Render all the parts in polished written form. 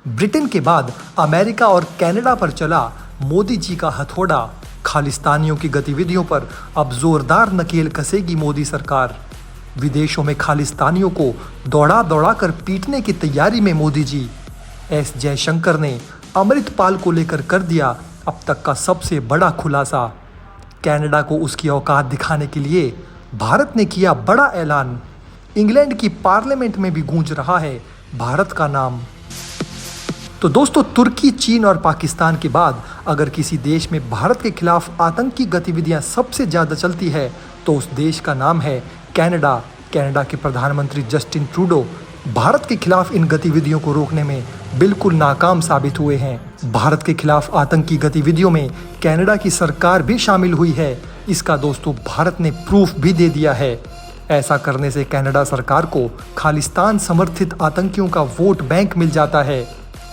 Britain के बाद America और कनाडा पर चला मोदी जी का हथौड़ा। खालिस्तानियों की गतिविधियों पर अब जोरदार नकेल कसेगी मोदी सरकार। विदेशों में खालिस्तानियों को दौड़ा दौड़ा कर पीटने की तैयारी में मोदी जी। एस जयशंकर ने अमृतपाल को लेकर कर दिया अब तक का सबसे बड़ा खुलासा। कनाडा को उसकी औकात दिखाने के लिए भारत ने किया बड़ा ऐलान। इंग्लैंड की पार्लियामेंट में भी गूंज रहा है भारत का नाम। तो दोस्तों, तुर्की, चीन और पाकिस्तान के बाद अगर किसी देश में भारत के खिलाफ आतंकी गतिविधियां सबसे ज़्यादा चलती है तो उस देश का नाम है कनाडा। कनाडा के प्रधानमंत्री जस्टिन ट्रूडो भारत के खिलाफ इन गतिविधियों को रोकने में बिल्कुल नाकाम साबित हुए हैं। भारत के खिलाफ आतंकी गतिविधियों में कनाडा की सरकार भी शामिल हुई है। इसका दोस्तों भारत ने प्रूफ भी दे दिया है। ऐसा करने से कनाडा सरकार को खालिस्तान समर्थित आतंकियों का वोट बैंक मिल जाता है।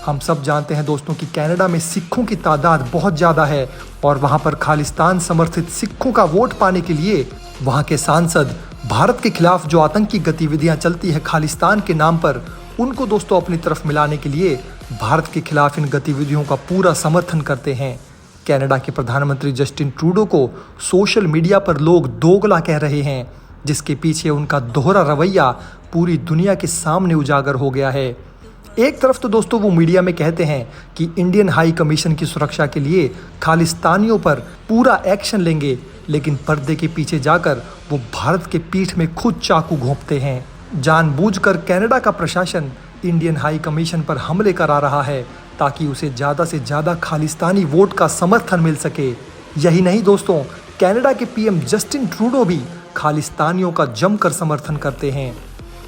हम सब जानते हैं दोस्तों कि कनाडा में सिखों की तादाद बहुत ज़्यादा है और वहाँ पर खालिस्तान समर्थित सिखों का वोट पाने के लिए वहाँ के सांसद भारत के खिलाफ जो आतंकी गतिविधियाँ चलती है खालिस्तान के नाम पर, उनको दोस्तों अपनी तरफ मिलाने के लिए भारत के खिलाफ इन गतिविधियों का पूरा समर्थन करते हैं। कनाडा के प्रधानमंत्री जस्टिन ट्रूडो को सोशल मीडिया पर लोग दोगला कह रहे हैं, जिसके पीछे उनका दोहरा रवैया पूरी दुनिया के सामने उजागर हो गया है। एक तरफ तो दोस्तों वो मीडिया में कहते हैं कि इंडियन हाई कमीशन की सुरक्षा के लिए खालिस्तानियों पर पूरा एक्शन लेंगे, लेकिन पर्दे के पीछे जाकर वो भारत के पीठ में खुद चाकू घोंपते हैं। जानबूझकर कनाडा का प्रशासन इंडियन हाई कमीशन पर हमले करा रहा है ताकि उसे ज़्यादा से ज़्यादा खालिस्तानी वोट का समर्थन मिल सके। यही नहीं दोस्तों, कनाडा के पीएम जस्टिन ट्रूडो भी खालिस्तानियों का जमकर समर्थन करते हैं।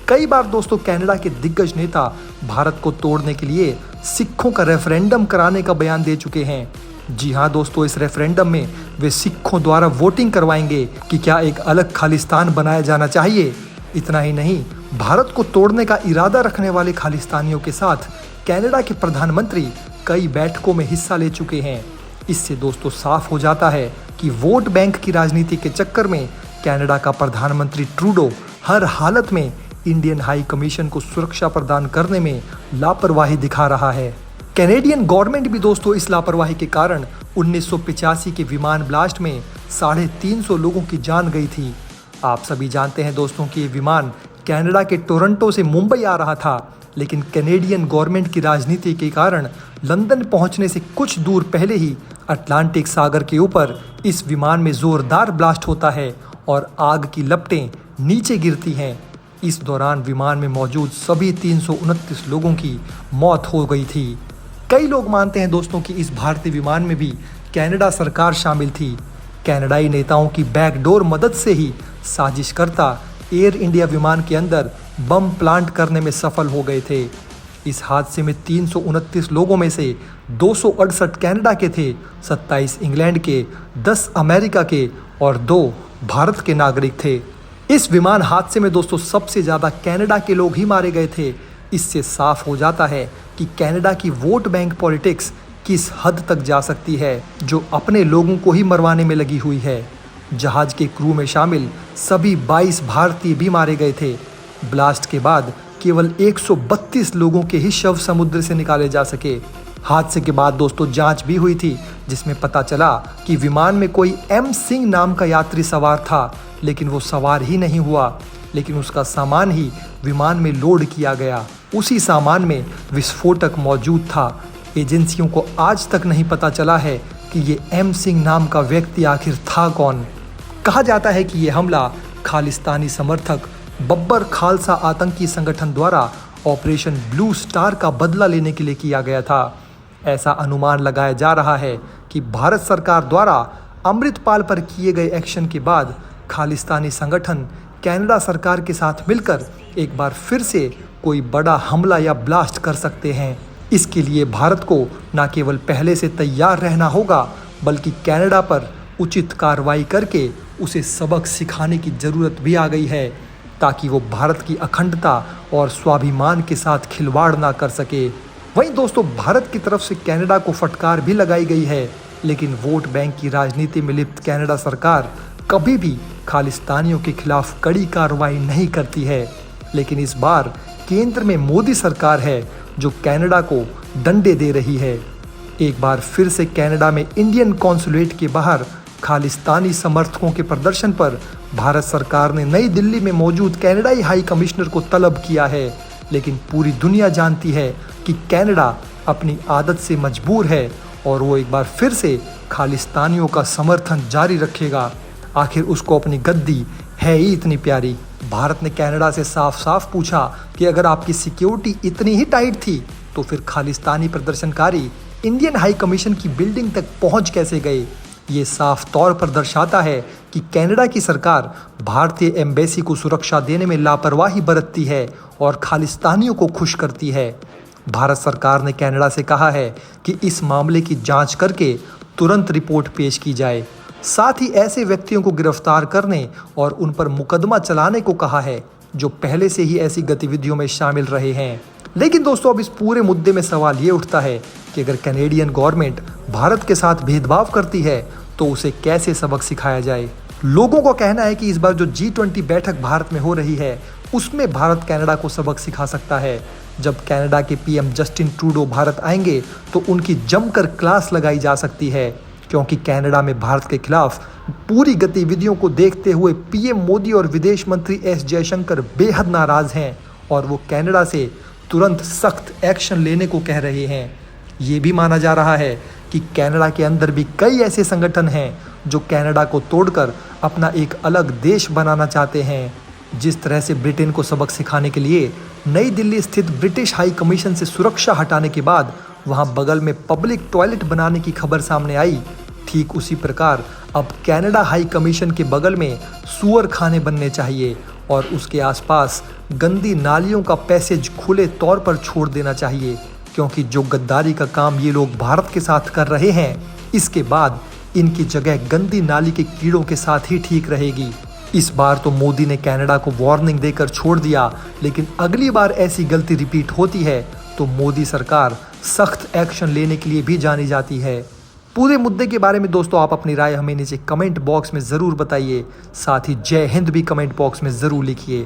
कई बार दोस्तों कनाडा के दिग्गज नेता भारत को तोड़ने के लिए सिखों का रेफरेंडम कराने का बयान दे चुके हैं। जी हाँ दोस्तों, इस रेफरेंडम में वे सिखों द्वारा वोटिंग करवाएंगे कि क्या एक अलग खालिस्तान बनाया जाना चाहिए। इतना ही नहीं, भारत को तोड़ने का इरादा रखने वाले खालिस्तानियों के साथ कनाडा के प्रधानमंत्री कई बैठकों में हिस्सा ले चुके हैं। इससे दोस्तों साफ हो जाता है कि वोट बैंक की राजनीति के चक्कर में कनाडा का प्रधानमंत्री ट्रूडो हर हालत में इंडियन हाई कमीशन को सुरक्षा प्रदान करने में लापरवाही दिखा रहा है। कैनेडियन गवर्नमेंट भी दोस्तों इस लापरवाही के कारण 1985 के विमान ब्लास्ट में 350 लोगों की जान गई थी। आप सभी जानते हैं दोस्तों कि ये विमान कनाडा के टोरंटो से मुंबई आ रहा था, लेकिन कैनेडियन गवर्नमेंट की राजनीति के कारण लंदन पहुंचने से कुछ दूर पहले ही अटलांटिक सागर के ऊपर इस विमान में जोरदार ब्लास्ट होता है और आग की लपटें नीचे गिरती हैं। इस दौरान विमान में मौजूद सभी 329 लोगों की मौत हो गई थी। कई लोग मानते हैं दोस्तों कि इस भारतीय विमान में भी कनाडा सरकार शामिल थी। कनाडाई नेताओं की बैकडोर मदद से ही साजिशकर्ता एयर इंडिया विमान के अंदर बम प्लांट करने में सफल हो गए थे। इस हादसे में 329 लोगों में से 268 कनाडा के थे, 27 इंग्लैंड के, 10 अमेरिका के और 2 भारत के नागरिक थे। इस विमान हादसे में दोस्तों सबसे ज़्यादा कनाडा के लोग ही मारे गए थे। इससे साफ हो जाता है कि कनाडा की वोट बैंक पॉलिटिक्स किस हद तक जा सकती है, जो अपने लोगों को ही मरवाने में लगी हुई है। जहाज के क्रू में शामिल सभी 22 भारतीय भी मारे गए थे। ब्लास्ट के बाद केवल 132 लोगों के ही शव समुद्र से निकाले जा सके। हादसे के बाद दोस्तों जांच भी हुई थी, जिसमें पता चला कि विमान में कोई एम सिंह नाम का यात्री सवार था, लेकिन वो सवार ही नहीं हुआ, लेकिन उसका सामान ही विमान में लोड किया गया। उसी सामान में विस्फोटक मौजूद था। एजेंसियों को आज तक नहीं पता चला है कि ये एम सिंह नाम का व्यक्ति आखिर था कौन। कहा जाता है कि ये हमला खालिस्तानी समर्थक बब्बर खालसा आतंकी संगठन द्वारा ऑपरेशन ब्लू स्टार का बदला लेने के लिए किया गया था। ऐसा अनुमान लगाया जा रहा है कि भारत सरकार द्वारा अमृतपाल पर किए गए एक्शन के बाद खालिस्तानी संगठन कनाडा सरकार के साथ मिलकर एक बार फिर से कोई बड़ा हमला या ब्लास्ट कर सकते हैं। इसके लिए भारत को न केवल पहले से तैयार रहना होगा, बल्कि कनाडा पर उचित कार्रवाई करके उसे सबक सिखाने की ज़रूरत भी आ गई है, ताकि वो भारत की अखंडता और स्वाभिमान के साथ खिलवाड़ ना कर सके। वहीं दोस्तों भारत की तरफ से कनाडा को फटकार भी लगाई गई है, लेकिन वोट बैंक की राजनीति में लिप्त कनाडा सरकार कभी भी खालिस्तानियों के खिलाफ कड़ी कार्रवाई नहीं करती है। लेकिन इस बार केंद्र में मोदी सरकार है जो कनाडा को डंडे दे रही है। एक बार फिर से कनाडा में इंडियन कॉन्सुलेट के बाहर खालिस्तानी समर्थकों के प्रदर्शन पर भारत सरकार ने नई दिल्ली में मौजूद कनाडाई हाई कमिश्नर को तलब किया है। लेकिन पूरी दुनिया जानती है कि कनाडा अपनी आदत से मजबूर है और वो एक बार फिर से खालिस्तानियों का समर्थन जारी रखेगा। आखिर उसको अपनी गद्दी है ही इतनी प्यारी। भारत ने कनाडा से साफ साफ पूछा कि अगर आपकी सिक्योरिटी इतनी ही टाइट थी तो फिर खालिस्तानी प्रदर्शनकारी इंडियन हाई कमीशन की बिल्डिंग तक पहुंच कैसे गए। ये साफ तौर पर दर्शाता है कि कनाडा की सरकार भारतीय एम्बेसी को सुरक्षा देने में लापरवाही बरतती है और खालिस्तानियों को खुश करती है। भारत सरकार ने कनाडा से कहा है कि इस मामले की जांच करके तुरंत रिपोर्ट पेश की जाए। साथ ही ऐसे व्यक्तियों को गिरफ्तार करने और उन पर मुकदमा चलाने को कहा है जो पहले से ही ऐसी गतिविधियों में शामिल रहे हैं। लेकिन दोस्तों, अब इस पूरे मुद्दे में सवाल ये उठता है कि अगर कैनेडियन गवर्नमेंट भारत के साथ भेदभाव करती है तो उसे कैसे सबक सिखाया जाए। लोगों का कहना है कि इस बार जो G20 बैठक भारत में हो रही है उसमें भारत कनाडा को सबक सिखा सकता है। जब कनाडा के पीएम जस्टिन ट्रूडो भारत आएंगे तो उनकी जमकर क्लास लगाई जा सकती है, क्योंकि कनाडा में भारत के खिलाफ पूरी गतिविधियों को देखते हुए पीएम मोदी और विदेश मंत्री एस जयशंकर बेहद नाराज हैं और वो कनाडा से तुरंत सख्त एक्शन लेने को कह रहे हैं। ये भी माना जा रहा है कि कनाडा के अंदर भी कई ऐसे संगठन हैं जो कनाडा को तोड़कर अपना एक अलग देश बनाना चाहते हैं। जिस तरह से ब्रिटेन को सबक सिखाने के लिए नई दिल्ली स्थित ब्रिटिश हाई कमीशन से सुरक्षा हटाने के बाद वहां बगल में पब्लिक टॉयलेट बनाने की खबर सामने आई, ठीक उसी प्रकार अब कनाडा हाई कमीशन के बगल में सुअर खाने बनने चाहिए और उसके आसपास गंदी नालियों का पैसेज खुले तौर पर छोड़ देना चाहिए, क्योंकि जो गद्दारी का काम ये लोग भारत के साथ कर रहे हैं इसके बाद इनकी जगह गंदी नाली के कीड़ों के साथ ही ठीक रहेगी। इस बार तो मोदी ने कनाडा को वार्निंग देकर छोड़ दिया, लेकिन अगली बार ऐसी गलती रिपीट होती है तो मोदी सरकार सख्त एक्शन लेने के लिए भी जानी जाती है। पूरे मुद्दे के बारे में दोस्तों आप अपनी राय हमें नीचे कमेंट बॉक्स में ज़रूर बताइए। साथ ही जय हिंद भी कमेंट बॉक्स में ज़रूर लिखिए।